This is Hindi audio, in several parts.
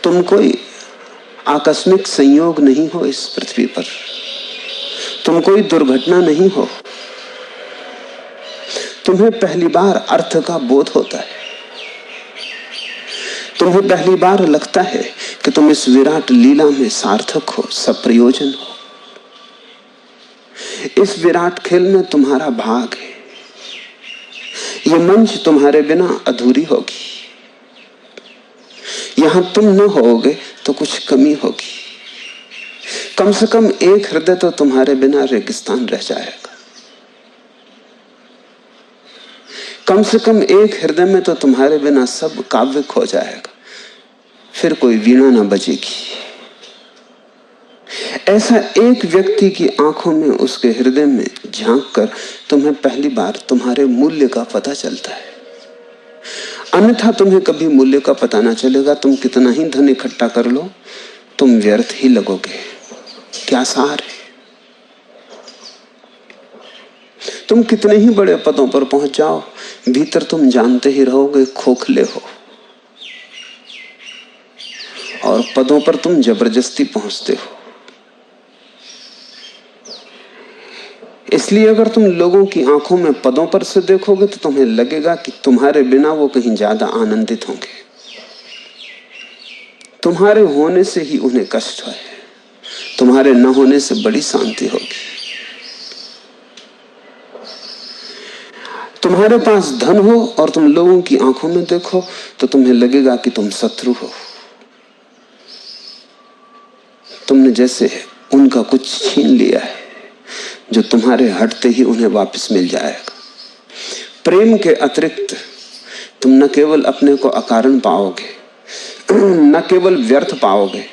तुम कोई आकस्मिक संयोग नहीं हो इस पृथ्वी पर, तुम कोई दुर्घटना नहीं हो। तुम्हें पहली बार अर्थ का बोध होता है, तुम्हें पहली बार लगता है कि तुम इस विराट लीला में सार्थक हो, सप्रयोजन हो। इस विराट खेल में तुम्हारा भाग है। यह मंच तुम्हारे बिना अधूरी होगी। यहां तुम न होगे तो कुछ कमी होगी। कम से कम एक हृदय तो तुम्हारे बिना रेगिस्तान रह जाएगा। कम से कम एक हृदय में तो तुम्हारे बिना सब काव्य खो जाएगा, फिर कोई वीणा ना बजेगी। ऐसा एक व्यक्ति की आंखों में, उसके हृदय में झांक कर तुम्हें पहली बार तुम्हारे मूल्य का पता चलता है। अन्यथा तुम्हें कभी मूल्य का पता ना चलेगा। तुम कितना ही धन इकट्ठा कर लो, तुम व्यर्थ ही लगोगे। क्या सार है? तुम कितने ही बड़े पदों पर पहुंच जाओ, भीतर तुम जानते ही रहोगे खोखले हो, और पदों पर तुम जबरदस्ती पहुंचते हो। इसलिए अगर तुम लोगों की आंखों में पदों पर से देखोगे तो तुम्हें लगेगा कि तुम्हारे बिना वो कहीं ज्यादा आनंदित होंगे। तुम्हारे होने से ही उन्हें कष्ट है, तुम्हारे न होने से बड़ी शांति होगी। तुम्हारे पास धन हो और तुम लोगों की आंखों में देखो तो तुम्हें लगेगा कि तुम शत्रु हो। तुमने जैसे उनका कुछ छीन लिया है जो तुम्हारे हटते ही उन्हें वापस मिल जाएगा। प्रेम के अतिरिक्त तुम न केवल अपने को अकारण पाओगे, न केवल व्यर्थ पाओगे,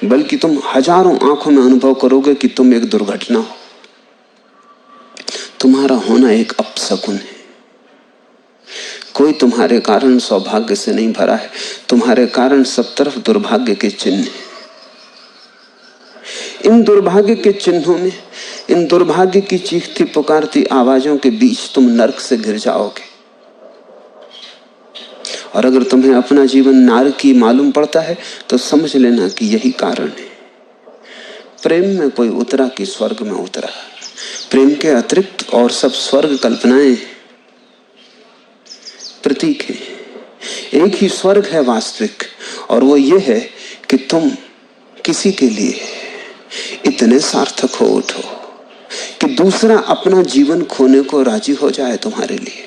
बल्कि तुम हजारों आंखों में अनुभव करोगे कि तुम एक दुर्घटना हो। तुम्हारा होना एक अपशकुन है। कोई तुम्हारे कारण सौभाग्य से नहीं भरा है, तुम्हारे कारण सब तरफ दुर्भाग्य के चिन्ह हैं। इन दुर्भाग्य के चिन्हों में, इन दुर्भाग्य की चीखती पुकारती आवाजों के बीच तुम नरक से गिर जाओगे। और अगर तुम्हें अपना जीवन नारकी मालूम पड़ता है तो समझ लेना कि यही कारण है। प्रेम में कोई उतरा कि स्वर्ग में उतरा। प्रेम के अतिरिक्त और सब स्वर्ग कल्पनाएं, प्रतीक है। एक ही स्वर्ग है वास्तविक, और वो ये है कि तुम किसी के लिए इतने सार्थक हो उठो कि दूसरा अपना जीवन खोने को राजी हो जाए तुम्हारे लिए।